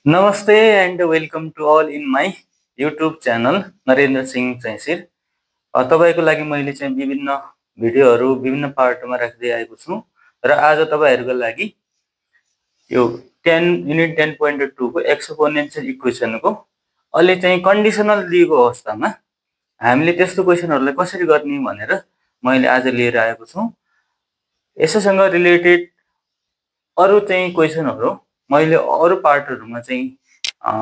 Namaste and welcome to all in my YouTube channel Narendra Singh चैसिर। तपाईको लागि मैले चाहिँ विभिन्न भिडियोहरू विभिन्न पार्टमा राख्दै आएको छु र आज तपाईहरुको लागि यो 10 युनिट 10.2 को एक्सपोनेन्शियल इक्वेसनको अलि चाहिँ कन्डिसनल दिएको अवस्थामा हामीले त्यस्तो क्वेशनहरुलाई कसरी गर्ने भनेर मैले आज लिएर आएको छु। यसैसँग रिलेटेड अरु चाहिँ क्वेशनहरु मैले अरु पार्टहरुमा चाहिँ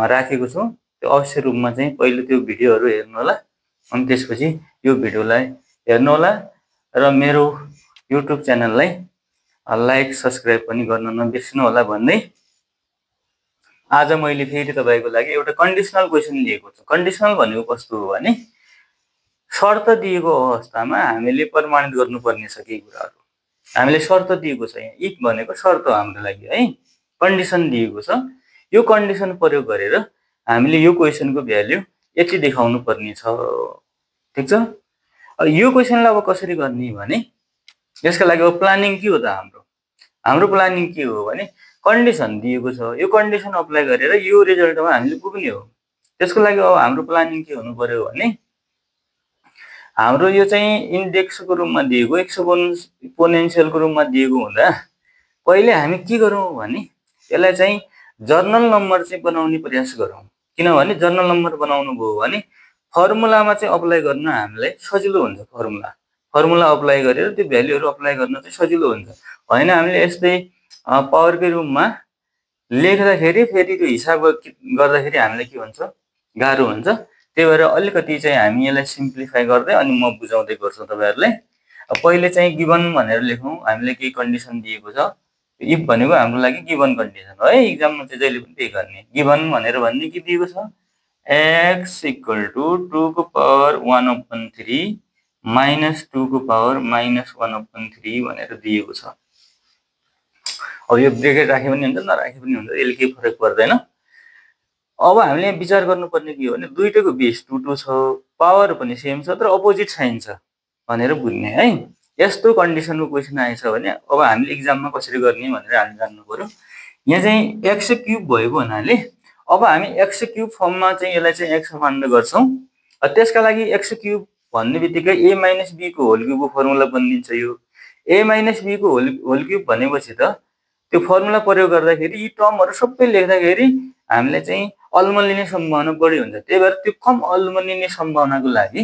राखेको छु। त्यो अवश्य रूपमा चाहिँ पहिले त्यो भिडियोहरु हेर्नु होला अनि त्यसपछि यो भिडियोलाई हेर्नु होला र मेरो YouTube च्यानललाई लाइक सब्स्क्राइब पनि गर्न नबिर्सनु होला भन्दै आज मैले फेरि तपाईको लागि एउटा कन्डिसनल क्वेशन लिएको छु। कन्डिसनल भनेको कस्तो हो भने शर्त दिएको अवस्थामा हामीले प्रमाणित गर्नुपर्ने छ केही कुराहरु। हामीले शर्त दिएको छ यहाँ इफ भनेको शर्त हो हाम्रो लागि है, कन्डिसन दिएको छ। यो कन्डिसन प्रयोग गरेर हामीले यो क्वेशनको भ्यालु यति देखाउनु पर्ने छ। ठीक छ। यो क्वेशनलाई अब कसरी गर्ने भने यसका लागि अब प्लानिङ के हो त हाम्रो प्लानिङ के हो भने कन्डिसन दिएको छ, यो कन्डिसन अप्लाई गरेर यो रिजल्टमा हामीले पुग्ने हो। त्यसको लागि अब हाम्रो प्लानिङ के हुनु पर्यो भने हाम्रो यो चाहिँ इन्डेक्सको रूपमा दिएको एक्सपोनेन्शियलको रूपमा दिएको हुँदा पहिले हामी के गरौँ भने यसलाई चाहिँ जर्नल नम्बर चाहिँ बनाउने प्रयास गरौँ। किनभने जर्नल नम्बर बनाउनु भयो भने फर्मुलामा चाहिँ अप्लाई गर्न हामीलाई सजिलो हुन्छ। फर्मुला अप्लाई गरेर त्यो भ्यालुहरु अप्लाई गर्न चाहिँ सजिलो हुन्छ। हैन हामीले यस्तै पावरकै रूपमा लेख्दाखेरि फेरि त्यो हिसाब गर्दाखेरि हामीलाई के हुन्छ गाह्रो हुन्छ। त्यही भएर अलिकति चाहिँ हामी यसलाई सिम्प्लिफाई गर्दै अनि म बुझाउँदै गर्छु तपाईहरुलाई। पहिले चाहिँ गिवन भनेर लेखौं। हामीले के कन्डिसन दिएको छ इफ भनेको हाम्रो लागि गिवन कन्डिसन हो है। एक्जाममा चाहिँ जहिले पनि त्यही गर्ने। गिवन भनेर भन्ने के दिएको छ x = 2 को पावर 1/3 माइनस 2 को पावर -1/3 भनेर दिएको छ। अब यो ब्रेकेट राखे पनि हुन्छ नराखे पनि हुन्छ, यसले केही फरक पर्दैन। अब हामीले विचार गर्नुपर्ने के हो भने दुईटैको बेस 2 छ, पावर पनि सेम छ तर अपोजिट साइन छ भनेर बुझ्ने है। यस्तो कन्डिसनको क्वेशन आएछ भने अब हामीले एक्जाममा कसरी गर्ने भनेर हामी जान्नु पर्यो। यहाँ चाहिँ x³ भएको हुनाले अब हामी x³ फर्ममा चाहिँ यसलाई चाहिँ एक्सपान्ड गर्छौं। त्यसका लागि x³ भन्ने बित्तिकै a - b को होल क्यूब को फर्मुला बनिन्छ। यो a - b को होल क्यूब भनेपछि त त्यो फर्मुला प्रयोग गर्दाखेरि यी टर्महरु सबै लेख्दाखेरि हामीले चाहिँ अल्मलिने सम्भावना बढी हुन्छ। त्यही भएर त्यो कम अल्मलिने सम्भावनाको लागि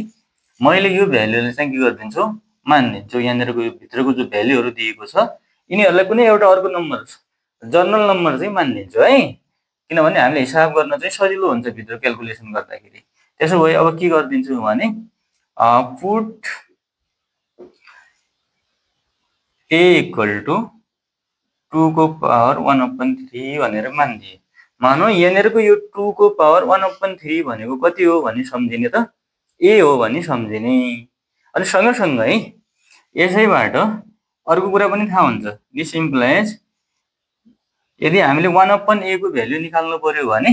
मैले यो भ्यालुले चाहिँ के गर्दिन्छु मान्दिन्छु। यहाँनेरको यो भित्रको जो भ्यालुहरु दिएको छ यिनीहरुलाई कुनै एउटा अर्को नम्बर जर्नल नम्बर चाहिँ मान्दिन्छु है। किनभने हामीले हिसाब गर्न चाहिँ सजिलो हुन्छ भित्र क्याल्कुलेसन गर्दाखेरि। त्यसो भए अब के गर्दिन्छु भने पुट a = 2 को पावर 1/3 भनेर मान्दिए। मानौ यहाँनेरको यो 2 को पावर 1/3 भनेको कति हो भनी सम्झिने त a हो भनी सम्झिने। अनि सँगसँगै यसैबाट अर्को कुरा पनि थाहा हुन्छ। दिस इम्प्लाइज यदि हामीले 1/a को भ्यालु निकाल्नु पर्यो भने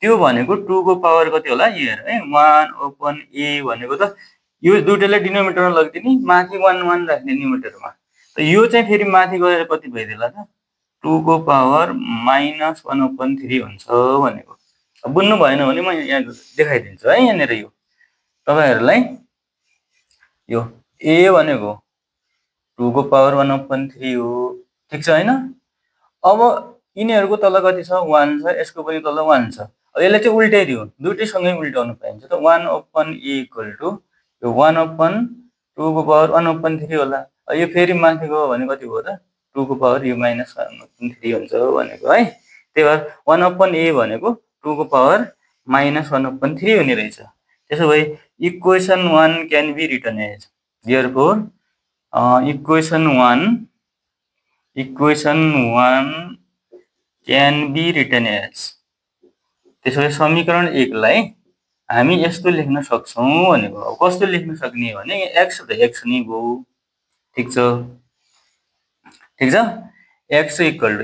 त्यो भनेको 2 को पावर कति होला हेर है 1/a भनेको त यो दुईटैलाई डिनोमिनेटरमा लगिदिने माथि 1 राख्ने न्युमरेटरमा। त यो चाहिँ फेरि माथि गएर कति भइदेला त 2 को पावर -1/3 हुन्छ भनेको। बुझ्नु भएन भने म यहाँ देखाइदिन्छु है। यहाँनेर यो तपाईहरुलाई यो a भनेको 2 को पावर 1/3 हो। ठीक छ हैन। अब यिनीहरुको तल कति छ 1 छ, यसको पनि तल 1 छ। अब यसले चाहिँ उल्टाइदियो, दुईटै सँगै उल्टाउनु पाइन्छ। त 1/a = यो 1/2 को पावर 1/3 होला। यो फेरि माथि गयो भने कति भयो त 2 को पावर यो -1/3 हुन्छ भनेको है। त्यही भएर 1/a भनेको 2 को पावर -1/3 हुने रहेछ। त्यसो भए equation 1 can be written as therefore equation 1 can be written as. त्यसो भए समीकरण 1 लाई हामी यस्तो लेख्न सक्छौं भनेको। अब कस्तो लेख्न सक्ने भने x त x नै भयो। ठीक छ x =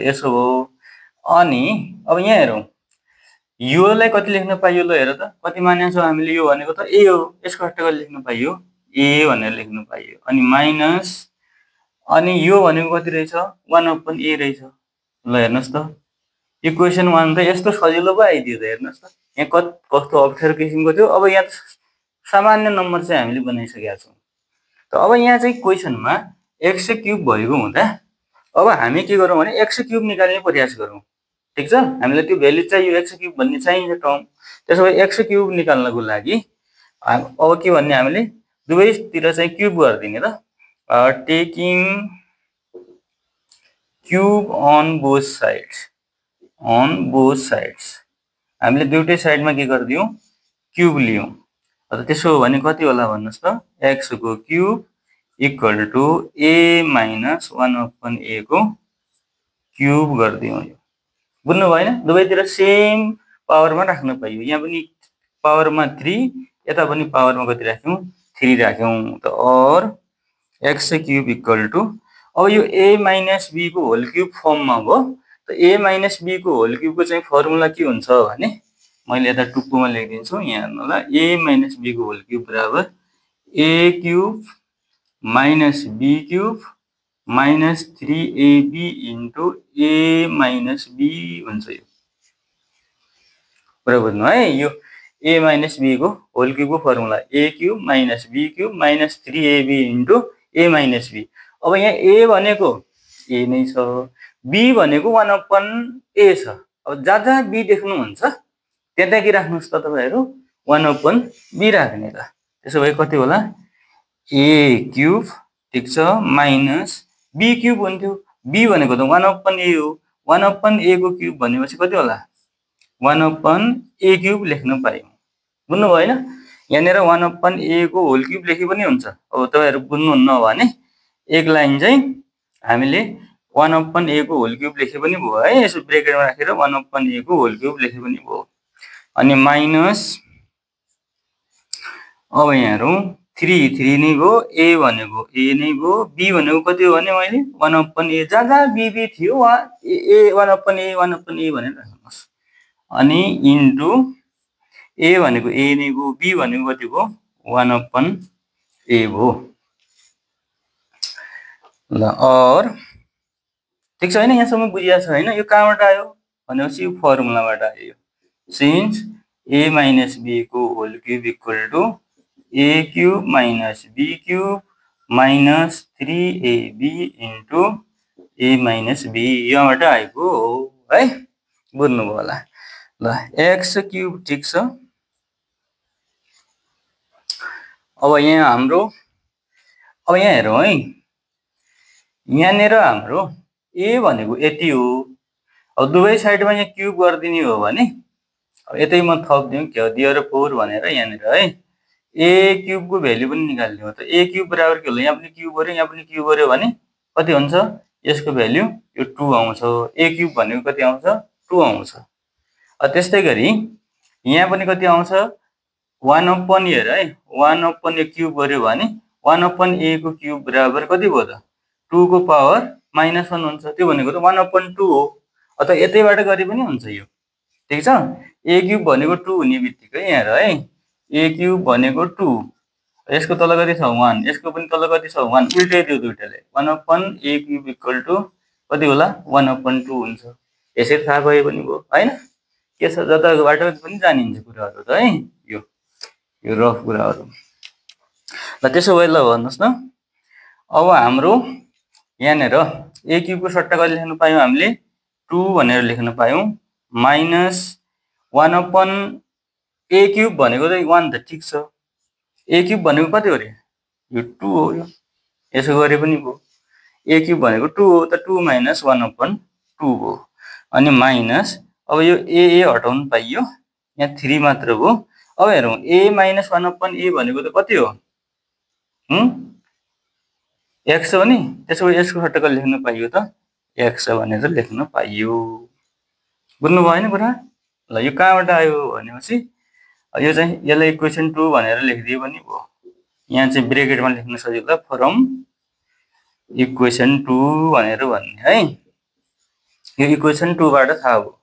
यसो हो। अनि अब यहाँ हेरौं यो लाई कति लेख्न पाइयो ल हेर त कति मानेको छ हामीले यो भनेको त a हो। यसको अट्टाको लेख्न पाइयो a भनेर लेख्न पाइयो। अनि माइनस अनि यो भनेको कति रहेछ 1/a रहेछ। ल हेर्नुस् त इक्वेसन 1 त यस्तो सजिलो पो आइदियो त हेर्नुहोस् त। यहाँ कस्तो अप्ठ्यारो किसिमको थियो। अब यहाँ सामान्य नम्बर चाहिँ हामीले बनाइसकेका छौँ। त अब यहाँ चाहिँ क्वेसनमा एक्स क्युब भएको हुँदा अब हामी के गरौँ भने एक्स क्युब निकाल्ने प्रयास गरौँ। ठिक छ, हामीलाई त्यो भ्यालु चाहियो, एक्स क्युब भन्ने चाहिन्छ टर्म। त्यसो भए एक्स क्युब निकाल्नको लागि अब के भन्ने हामीले दुवैतिर चाहिँ क्युब गरिदिने त। Taking cube on both sides, हामीले दुईटै साइडमा के गरिदियौँ, क्युब लियौँ। त्यसो हो भने कति होला भन्नुहोस् त, एक्स को cube equal to a minus 1/a को क्युब गरिदियौँ। बुझ्नु भएन, दुवैतिर सेम पावरमा राख्न पाइयो। यहाँ पनि पावरमा 3, यता पनि पावरमा कति राख्यौँ, 3 राख्यौँ। त और एक्स क्युब इक्वल टु, अब यो a माइनस b को होल क्युब फर्ममा हो। त a माइनस b को होल क्युबको चाहिँ फर्मुला के हुन्छ भने मैले यता टुप्पोमा लेखिदिन्छु, यहाँ हेर्नुहोला। a माइनस b को होल क्युब बराबर a cube minus b cube minus 3ab into a minus b हुन्छ। यो कुरा बुझ्नु है। यो a माइनस b को होल क्युबको formula a cube minus b cube minus 3ab into a minus b। अब यहाँ a भनेको a नै छ, b भनेको 1/a छ। अब जहाँ जहाँ b देख्नुहुन्छ त्यहाँ के राख्नुहोस् त तपाईहरु, 1/b राख्ने त। त्यसो भए कति होला, a क्युब ठीक छ माइनस b क्युब हुन्थ्यो। b भनेको त 1/a हो, 1/a को क्युब भनेपछि कति होला, 1/a क्युब लेख्न पायौँ। बुझ्नु भएन, यहाँनिर 1/a को होल क्युब लेखे पनि हुन्छ। अब तपाईहरु बुझ्नुहुन्न भने एक लाइन चाहिँ हामीले 1/a को होल क्युब लेखे पनि भयो है, यसो ब्रेकेटमा राखेर 1/a को होल क्युब लेखे पनि भयो। अनि माइनस अब यहाँ हेरौँ 3 नै भयो, a भनेको a नै भयो, b भनेको कति हो भने मैले 1/a, जहाँ जहाँ b थियो वहाँ a 1/a भनेर राख्नुहोस्। अनि इन्टु a भनेको a नै भयो, b भनेको कति भयो 1/a भयो। ल और ठीक छ हैन, यहाँसम्म बुझिया छ हैन। यो कहाँबाट आयो भनेपछि यो फर्मुलाबाट आयो। सिन्स a माइनस b को whole cube equal to a cube minus b cube minus 3ab into a minus b, यहाँबाट आएको हो है, बुझ्नुभयो होला। ल x क्युब ठीक छ। अब यहाँ हाम्रो, अब यहाँ हेरौँ है, यहाँनिर हाम्रो a भनेको यति हो। अब दुवै साइडमा यहाँ क्युब गरिदिने हो भने अब यतै म थप्दिउँ के हो, दिएर 4 भनेर यहाँनिर है a क्युब को भ्यालु पनि निकाल्दिउँ। त a क्युब बराबर के होला, यहाँ पनि क्युब गर्यो यहाँ पनि क्युब गर्यो भने कति हुन्छ, यसको भ्यालु यो 2 आउँछ। a क्युब भनेको कति आउँछ, 2 आउँछ। त्यस्तै गरी यहाँ पनि कति आउँछ, 1/a है, 1/a क्युब गर्यो भने 1/a को क्युब बराबर कति भयो त, 2 को पावर -1 हुन्छ। त्यो भनेको त 1/2 हो। अथवा यतैबाट गरे पनि हुन्छ यो, ठीक छ। a क्युब भनेको 2 हुने बित्तिकै यहाँ हेर है, a क्युब भनेको 2, यसको तल कति छ 1, यसको पनि तल कति छ 1, उल्टै त्यो दुईटाले 1/a क्युब इक्वल टु कति होला 1/2 हुन्छ। यसरी थाहा भए पनि भयो हैन, के छ जताबाट पनि जानिन्छ कुराहरु त है, यो रफ कुराहरु। ल त्यसो भए ल भन्नुस् न, अब हाम्रो यहाँनिर a क्युब को सट्टा कति लेख्न पायौं हामीले, 2 भनेर लेख्न पायौं, माइनस 1/a क्युब भनेको चाहिँ 1 त ठीक छ, a क्युब भनेको कति हो रे, यो 2 हो। यो यसो गरे पनि भयो, a क्युब भनेको 2 हो, त 2 माइनस 1/2 हो। अनि माइनस अब यो a हटाउनु पाइयो, यहाँ 3 मात्र भयो। अब हेरौँ a माइनस 1/a भनेको त कति हो, x हो नि, त्यसो भए यसको सट्टा कति लेख्न पाइयो त, x भनेर लेख्न पाइयो। बुझ्नु भएन कुरा। ल यो कहाँबाट आयो भनेपछि यो चाहिँ यसलाई इक्वेसन 2 भनेर लेखिदियो पनि भयो। यहाँ चाहिँ ब्रेकेटमा लेख्न सजिलो, फ्रम इक्वेसन 2 भनेर भन्ने है, यो इक्वेसन 2 बाट थाहा भयो।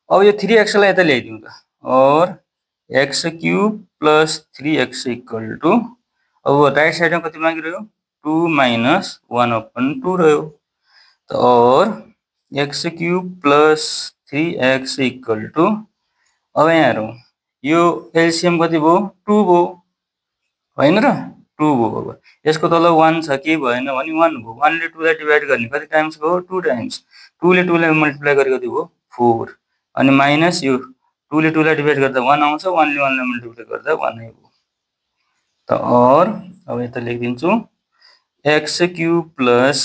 अब यो 3x लाई यता ल्याइदिउँ त, और x cube plus 3x equal to, अब राइट साइडमा कति मागिरह्यो, 2 माइनस 1/2 रह्यो। और x cube plus 3x equal to अब यहाँ हेरौँ यो एलसीएम कति भयो 2 भयो हैन र 2 भयो अब यसको तल 1 छ के भएन भने 1 भयो 1 ले 2 लाई डिवाइड गर्ने कति टाइम्स भयो 2 टाइम्स 2 ले 2 लाई मल्टिप्लाई गरे कति भयो 4 अनि माइनस यो 2 ले 2 लाई डिवाइड गर्दा 1 आउँछ 1 ले 1 लाई मल्टिप्लाई गर्दा 1 नै भयो त और अब यता लेखिदिन्छु x cube plus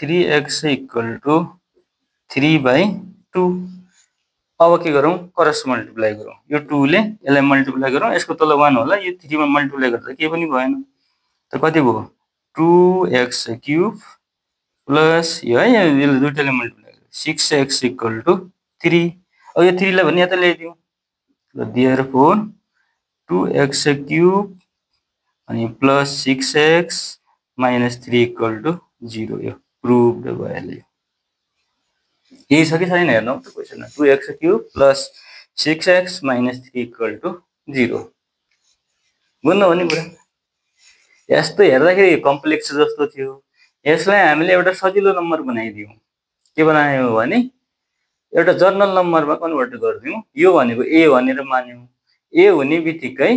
3x equal to 3/2 अब के गरौँ क्रस मल्टिप्लाई गरौँ यो 2 ले यसलाई मल्टिप्लाई गरौँ यसको तल 1 होला यो 3 मा मल्टिप्लाई गर्दा के पनि भएन त कति भयो 2x क्यूब प्लस यो है यसले दुईटाले मल्टिप्लाई गर्दा 6x इक्वल टू 3 अब यो 3 लाई भने यता ल्याइदिउँ ल देयरफोर 2x क्यूब अनि plus 6x minus 3 equal to 0 यो प्रुभड भयो यही छ कि छैन हेर्नु त क्वेशनमा 2x cube plus 6x minus 3 equal to 0 बुझ्नु भने कुरा यस्तो हेर्दाखेरि कम्प्लेक्स जस्तो थियो यसलाई हामीले एउटा सजिलो नम्बर बनाइदियौँ के बनायौँ भने एउटा जर्नल नम्बरमा कन्भर्ट गरिदियौँ यो भनेको a भनेर मान्यौँ a हुने बित्तिकै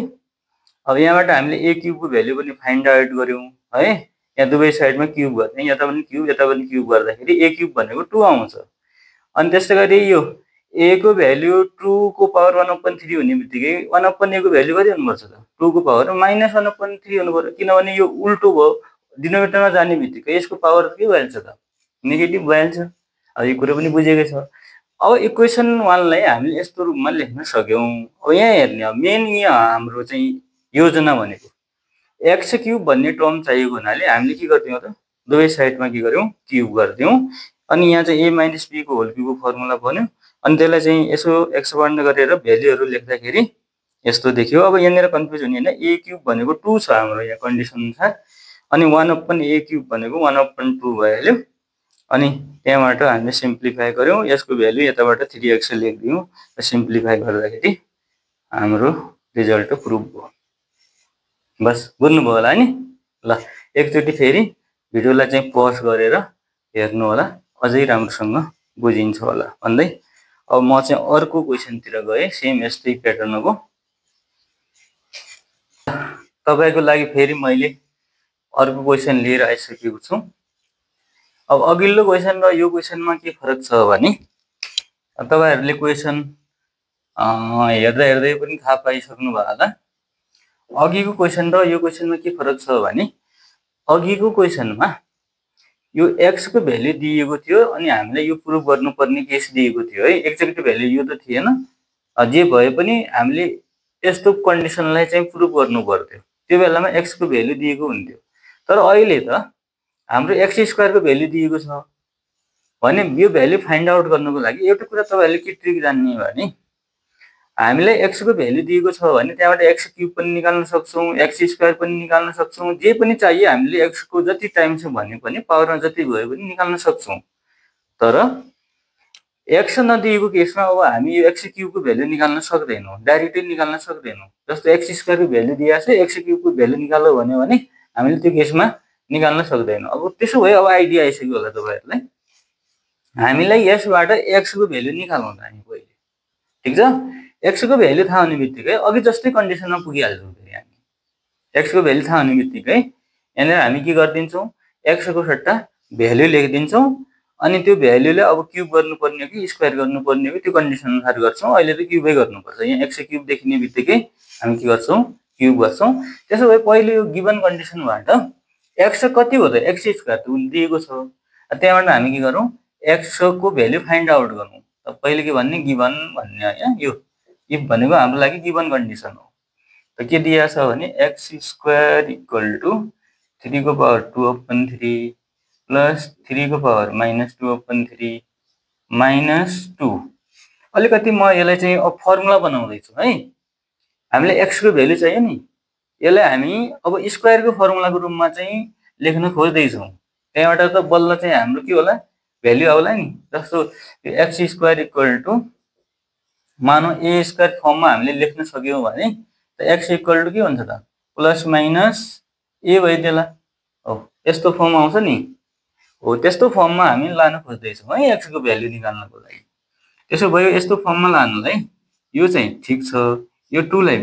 अब यहाँबाट हामीले a क्यूब को भ्यालु पनि फाइन्ड आउट गर्यौँ है यहाँ दुवै साइडमा क्यूब गर्ने यता पनि क्यूब गर्दाखेरि a क्यूब भनेको 2 आउँछ अनि त्यसैगरी यो a को भ्यालु 2 को पावर 1/3 हुने बित्तिकै 1/a को भ्यालु कति हुनुपर्छ त 2 को पावर माइनस 1/3 हुनुपर्छ किनभने यो उल्टो भयो डिनोमिनेटरमा जाने बित्तिकै यसको पावर के भइहाल्छ त नेगेटिभ भइहाल्छ अब यो कुरा पनि बुझेकै छ अब इक्वेसन 1 लाई हामीले यस्तो रूपमा लेख्न सक्यौं अब यहाँ हेर्ने मेन यहाँ हाम्रो चाहिँ योजना भनेको x क्यूब भन्ने टर्म चाहिएको हुनाले हामीले के गर्दियौं त दुवै साइडमा के गर्यौं क्यूब गर्दियौं अनि यहाँ चाहिँ a - b को होल क्यूब को फर्मुला बन्यो अनि त्यसलाई चाहिँ यसो एक्सपान्ड गरेर भ्यालुहरु लेख्दाखेरि यस्तो देखियो अब यहाँनेर कन्फ्युज हुने हैन a क्यूब भनेको 2 छ हाम्रो यहाँ कन्डिसन अनुसार अनि 1/a क्यूब भनेको 1/2 भइहाल्यो अनि त्यहाँबाट हामीले सिम्प्लिफाई गर्यौं यसको भ्यालु यताबाट 3x लेख्दियौं सिम्प्लिफाई गर्दाखेरि हाम्रो रिजल्ट प्रुफ भयो बस बुझ्नु भयो होला नि ल एकचोटी फेरि भिडियोलाई चाहिँ पज गरेर हेर्नु होला अझै राम्रोसँग बुझिन्छ होला भन्दै अब म चाहिँ अर्को क्वेशन तिर गए सेम यस्तै प्याटर्नको तपाईको लागि फेरि मैले अर्को क्वेशन लिएर आइसकेको छु अब अघिल्लो क्वेशन र यो क्वेशनमा के फरक छ भने तपाईहरुले क्वेशन हेर्दै हेर्दै पनि थाहा पाइसक्नु भयो होला अघिको क्वेशन र यो क्वेशनमा के फरक छ भने अघिको क्वेशनमा यो x को भ्यालु दिएको थियो अनि हामीले यो प्रुफ गर्नुपर्ने केस दिएको थियो है एक्ज्याक्ट भ्यालु यो त थिएन जे भए पनि हामीले यस्तो कन्डिसनलाई चाहिँ प्रुफ गर्नु पर्थ्यो त्यो बेलामा x को भ्यालु दिएको हुन्थ्यो तर अहिले त हाम्रो x स्क्वायर को भ्यालु दिएको छ भने यो भ्यालु फाइन्ड आउट गर्नको लागि एउटा कुरा तपाईहरुले के ट्रिक जान्ने भने हामीलाई x को भ्यालु दिएको छ भने त्यहाँबाट x क्यूब पनि निकाल्न सक्छौं x स्क्वायर पनि निकाल्न सक्छौं जे पनि चाहिए हामीले x को जति टाइम छ भने पनि पावरमा जति भयो पनि निकाल्न सक्छौं तर x नदिएको केसमा अब हामी यो x क्यूब को भ्यालु निकाल्न सक्दैनौं डाइरेक्टली निकाल्न सक्दैनौं जस्तो x स्क्वायर को भ्यालु दिया छ x क्यूब को भ्यालु निकाल्नु भन्यो भने हामीले त्यो केसमा निकाल्न सक्दैनौं अब त्यसो भए अब आइडिया आइसक्यो होला तपाईहरुलाई हामीलाई यसबाट x को भ्यालु निकाल्नु त हामी पहिले ठीक छ x को भ्यालु थाहा हुने बित्तिकै अघि जस्तै कन्डिसनमा पुगिहाल्छौं फेरि हामी x को भ्यालु थाहा हुने बित्तिकै यहाँ हामी के गर्दिन्छौं x को सट्टा भ्यालु लेखिदिन्छौं अनि त्यो भ्यालुले अब क्यूब गर्नुपर्ने हो कि स्क्वायर गर्नुपर्ने हो कि त्यो कन्डिसन अनुसार गर्छौं अहिले त क्यूबै गर्नुपर्छ यहाँ x क्यूब देखिने बित्तिकै हामी के गर्छौं क्यूब गर्छौं त्यसो भए पहिले यो गिवन कन्डिसनबाट x कति हो त x स्क्वायर त दिएको छ त्यहाँबाट हामी के गरौँ x को भ्यालु फाइन्ड आउट गरौँ त पहिले के भन्ने गिवन भन्ने हैन यो इफ भनेको हाम्रो लागि गिवन कन्डिसन हो त के दिया छ भने x स्क्वायर इक्वल टु 3 को पावर 2/3 प्लस 3 को पावर माइनस 2/3 माइनस 2 अलिकति म यसलाई चाहिँ अब फर्मुला बनाउँदै छु है हामीले x को भ्यालु चाहियो नि यसलाई हामी अब स्क्वायर को फर्मुलाको रूपमा चाहिँ लेख्न खोज्दै छौं त्यहाँबाट त बल्ल चाहिँ हाम्रो के होला भ्यालु आउला नि जस्तो x स्क्वायर इक्वल टु मानौ a स्क्वायर फर्ममा हामीले लेख्न सक्यौं भने त x इक्वल टु के हुन्छ त प्लस माइनस a भइदेला हो यस्तो फर्म आउँछ नि हो त्यस्तो फर्ममा हामी लान खोज्दै छौं है x को भ्यालु निकाल्नको लागि त्यसो भयो यस्तो फर्ममा लानुलाई यो चाहिँ ठीक छ, यो 2 लाई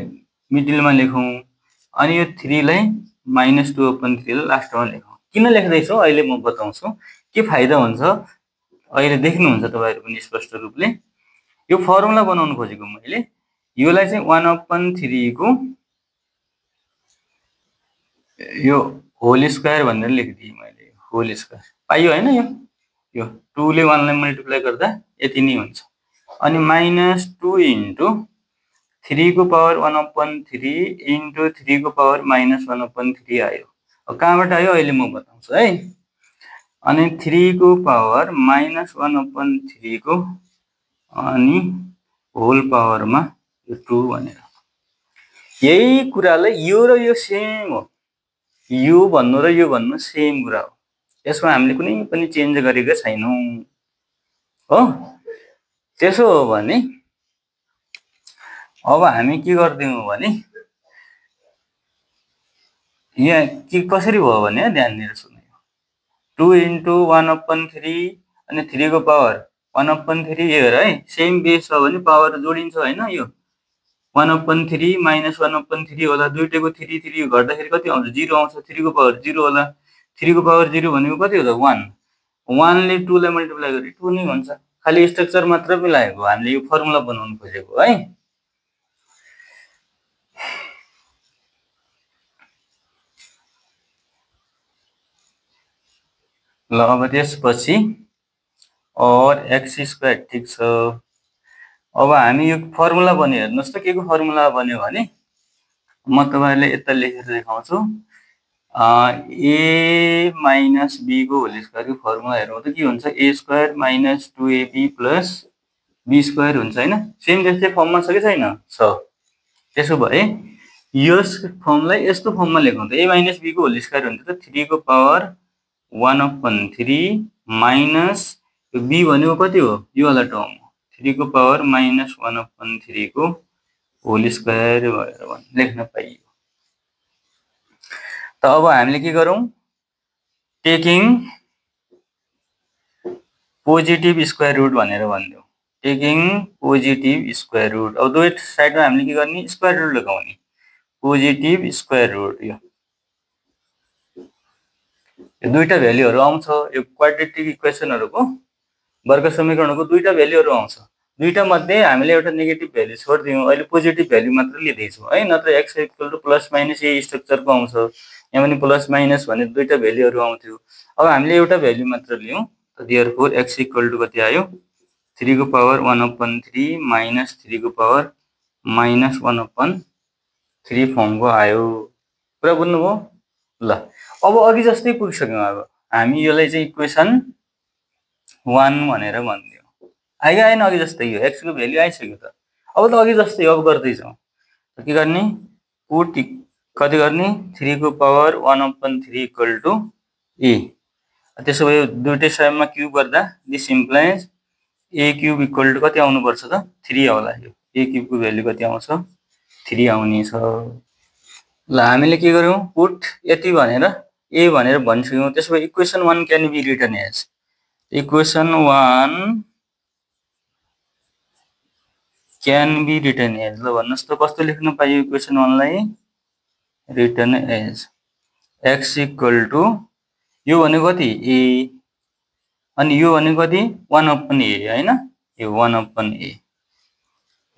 मिडलमा लेखौं अनि यो 3 लाई -2/3 लाई लास्टमा लेखौं। किन लेख्दैछौ अहिले म बताउँछु के फाइदा हुन्छ, अहिले देख्नुहुन्छ तपाईहरु पनि स्पष्ट रूपले। यो फर्मुला बनाउन खोजेको मैले, योलाई चाहिँ 1/3 को यो होल स्क्वायर भनेर लेख्दिए मैले, होल स्क्वायर पाइयो हैन। यो 2 ले 1 लाई मल्टिप्लाई गर्दा यति नै हुन्छ। अनि -2 इन्टु 3 को पावर 1/3 इन्टु 3 को पावर -1/3 आयो। अब कहाँबाट आयो अहिले म बताउँछु है। अनि 3 को पावर -1/3 को अनि होल पावरमा यो 2 भनेर, यही कुरालाई यो र यो सेम हो, यो भन्नु र यो भन्नु सेम कुरा हो। यसमा हामीले कुनै पनि चेन्ज गरेका छैनौं हो। त्यसो हो भने अब हामी के गर्दियौ भने यहाँ के कसरी भयो भने ध्यान दिएर सुन्नु। 2 इन्टु 1/3 अनि 3 को पावर 1/3 हेर है, सेम बेस छ भने पावर जोडिन्छ हैन। यो 1/3 -1/3 होला, दुईटैको 3 3 घट्दाखेरि कति आउँछ 0 आउँछ, 3 को पावर 0 होला, 3 को पावर 0 भनेको कति होला 1, 1 ले 2 लाई मल्टिप्लाई गरे 2 नै हुन्छ। खाली स्ट्रक्चर मात्र मिलाएको, हामीले यो फर्मुला बनाउन खोजेको है। ल अब त्यसपछि और x² ठीक छ। अब हामी यो फर्मुला बन्यो, हेर्नुस् त के को फर्मुला बन्यो भने म तपाईहरुले यता लेखेर देखाउँछु। a माइनस b को होल स्क्वायर को फर्मुला हेरौँ त के हुन्छ, a² minus 2ab plus b² हुन्छ हैन। सेम त्यस्तै फर्ममा छ कि छैन, छ। त्यसो भए यस फर्मलाई यस्तो फर्ममा लेखौँ त, a माइनस b को होल स्क्वायर हुन्छ त 3 को पावर 1/3 माइनस b भनेको कति हो, यो वाला टर्म हो, 3 को पावर -1/3 को होल स्क्वायर भनेर लेख्न पाइयो। त अब हामीले के गरौँ, टेकिङ पोजिटिभ स्क्वायर रुट भनेर भन्दियौ, टेकिङ पोजिटिभ स्क्वायर रुट। अब दुवै साइडमा हामीले के गर्ने, स्क्वायर रुट लगाउने, पोजिटिभ स्क्वायर रुट। यो दुईटा भ्यालुहरु आउँछ, यो क्वाड्रेटिक इक्वेसनहरुको वर्ग समीकरणको दुईटा भ्यालुहरु आउँछ। दुईटा मध्ये हामीले एउटा नेगेटिभ भ्यालु छोड्दियौ, अहिले पोजिटिभ भ्यालु मात्र लिदै छौं है, नत्र x = प्लस माइनस यही स्ट्रक्चरको आउँछ। यहाँ पनि प्लस माइनस भने दुईटा भ्यालुहरु आउँथ्यो। अब हामीले एउटा भ्यालु मात्र लियौं, त देयरफोर x = कति आयो, 3 को पावर 1/3 माइनस 3 को पावर -1/3 फर्मको आयो। कुरा बुझ्नुभयो? ल अब अघि जस्तै पुगिसक्यौं। अब हामी यसलाई चाहिँ इक्वेसन 1 भनेर भन्दियौ। आयो आएन अघि जस्तै, यो x को भ्यालु आइसक्यो त। अब त अघि जस्तै अब गर्दै छौं। के गर्ने, पुट कति गर्ने, 3 को पावर 1/3 = a। त्यसो भए दुईटै साइडमा क्यूब गर्दा दिस इम्प्लाइज a³ = कति आउनु पर्छ त, 3 आउला। यो a³ को भ्यालु कति आउँछ, 3 आउने छ। ल हामीले के गर्यौं, पुट यति भनेर a भनेर भनिसक्यौं। त्यसो भए equation 1 can be written as, equation 1 can be written as. ल भन्नुस् त कस्तो लेख्न पाइयो इक्वेसन 1 लाई, रिटन एज x = यो भनेको कति a अनि यो भनेको कति 1/a हैन, यो 1/a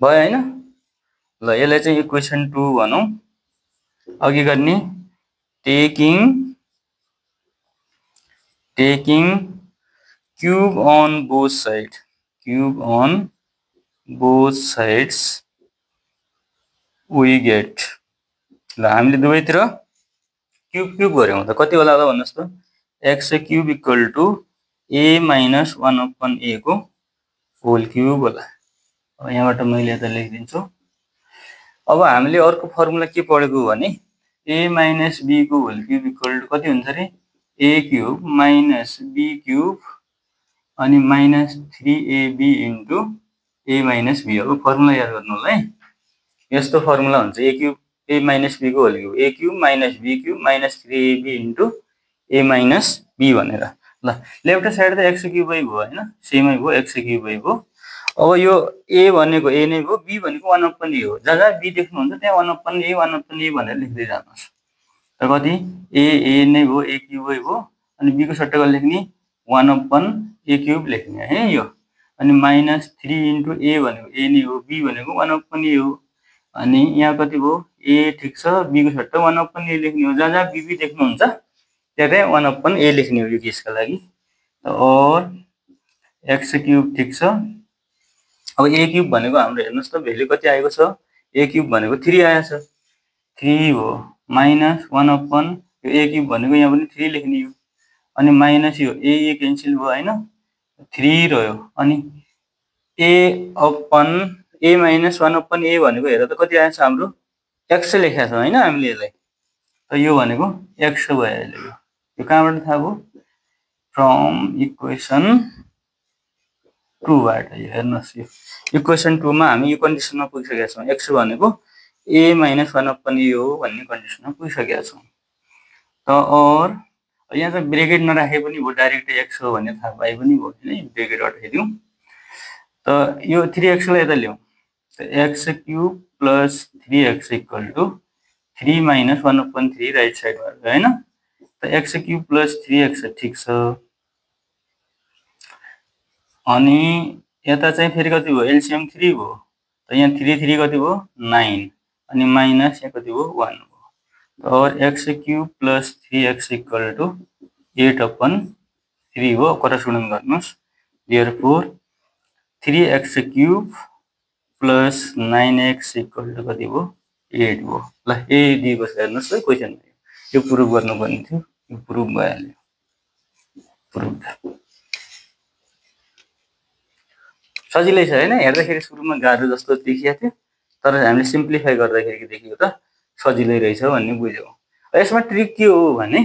भयो हैन। ल यसलाई चाहिँ इक्वेसन 2 भनौं। अघि गर्ने, taking cube on both sides, cube on both sides we get। ल हामीले दुवैतिर क्यूब गर्यौं त कति होला त भन्नुस् त, x³ = a - 1/a को होल क्यूब होला। अब यहाँबाट मैले यता लेखिदिन्छु। अब हामीले अर्को फर्मुला के पढेको भने, a - b को होल क्यूब = कति हुन्छ रे, a³ - b³ अनि -3ab * a - b। अब फर्मुला याद गर्नु होला है, यस्तो फर्मुला हुन्छ, a³ a - b को whole cube, a³ - b³ -3ab * a - b भनेर। ल लेफ्ट साइड त x³ भयो हैन, सेमै भयो, x³ भयो। अब यो ए भनेको ए नै हो, बी भनेको 1/a हो। जहाँ जहाँ बी देख्नुहुन्छ त्यहाँ 1/a 1/a भनेर लेख्दै जानुहोस्। त कति ए नै हो, ए क्युबै हो, अनि बी को सट्टामा लेख्ने 1/a³ लेख्ने है यो। अनि -3 इन्टु ए भनेको ए नै हो, बी भनेको 1/a हो, अनि यहाँ कति भयो ए ठिक छ, बी को सट्टा 1/a लेख्ने हो। जहाँ जहाँ बी देख्नुहुन्छ त्यहाँ त्यहाँ 1/a लेख्ने हो यो केसका लागि। और x³ ठिक छ। अब a³ भनेको हाम्रो हेर्नुहोस् त भ्यालु कति आएको छ, a³ भनेको 3 आएछ, 3 हो, माइनस 1/, यो a³ भनेको यहाँ पनि 3 लेख्ने हो, अनि माइनस यो ए क्यान्सल भयो हैन, 3 रह्यो, अनि a माइनस 1/a भनेको हेर त कति आएछ हाम्रो x लेखेको छ हैन हामीले यसलाई। त यो भनेको x भइहाल्यो। यो कहाँबाट थाहा भयो, फ्रम इक्वेसन 2 बाट। यो हेर्नुहोस्, यो इक्वेसन 2 मा हामी यो कन्डिसनमा पुगिसकेका छौँ, x भनेको a माइनस 1/a हो भन्ने कन्डिसनमा पुगिसकेका छौँ। त और यहाँ चाहिँ ब्रेकेट नराखे पनि भयो, डाइरेक्ट x हो भन्ने थाहा पाए पनि भयो हैन, ब्रेकेट हटाइदिउँ। त यो 3x लाई यता ल्याउँ, त x³ plus 3x equal to 3 minus 1/3 right साइडमा गयो हैन। त x³ प्लस 3x ठिक छ, अनि यता चाहिँ फेरि कति भयो, एलसीएम 3 भयो, त यहाँ 3 3 कति भयो 9, अनि माइनस यहाँ कति भयो 1 भयो। और x³ plus 3x equal to 8/3 हो, करस्पोन्डिङ गर्नुहोस्। Therefore 3x³ plus 9x equal to कति भयो 8 भयो। ल ए दिएको छ हेर्नुहोस् है क्वेसनमा, यो प्रुभ गर्नुपर्ने थियो, यो प्रुभ भइहाल्यो, प्रुभ। सजिलै छ हैन, हेर्दाखेरि सुरुमा गाह्रो जस्तो देखिएको थियो, तर हामीले सिम्प्लिफाई गर्दाखेरि देखियो त सजिलै रहेछ भन्ने बुझ्यौँ। यसमा ट्रिक के हो भने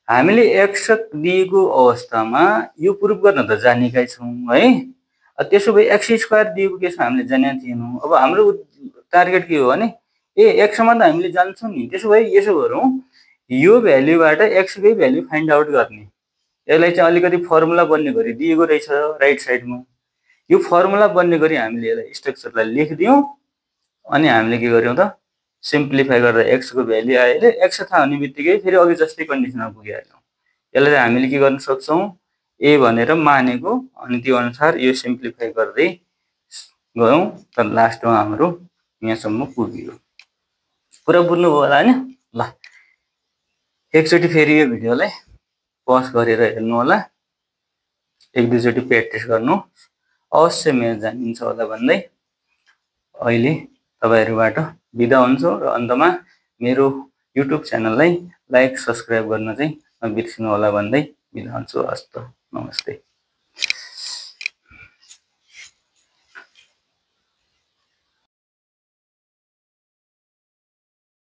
हामीले x दिएको अवस्थामा यो प्रुभ गर्न त जानेकै छौँ है, त्यसो भए x² दिएको केसमा हामीले जानेका थिएनौँ। अब हाम्रो टार्गेट के हो भने x मा त हामीले जान्छौँ नि, त्यसो भए यसो गरौँ, यो भ्यालुबाट x कै भ्यालु फाइन्ड आउट गर्ने। यसलाई चाहिँ अलिकति फर्मुला बन्ने गरी दिएको रहेछ राइट साइडमा, यो फर्मुला बन्ने गरी हामीले यसलाई स्ट्रक्चरलाई लेखिदियौँ, अनि हामीले के गर्यौँ त सिम्प्लिफाई गर्दा x को भ्यालु आयो, x थाहा हुने बित्तिकै फेरि अघि जस्तै कन्डिसनमा पुगिहाल्यौँ। यसलाई चाहिँ हामीले के गर्न सक्छौँ, a भनेर मानेको, अनि त्यो अनुसार यो सिम्प्लिफाई गर्दै गयौँ, तर लास्टमा हाम्रो यहाँसम्म पुग्यो। पुरा बुझ्नुभयो होला हैन। ल एकचोटि फेरि यो भिडियोलाई पज गरेर हेर्नु होला, एक दुईचोटि प्र्याक्टिस गर्नु, अवश्य मेरो जानिन्छ होला भन्दै अहिले तपाईहरुबाट बिदा हुन्छु। र अन्तमा मेरो युट्युब च्यानललाई लाइक सब्स्क्राइब गर्न चाहिँ नबिर्सनु होला भन्दै बिदा हुन्छु। हस्त, नमस्ते।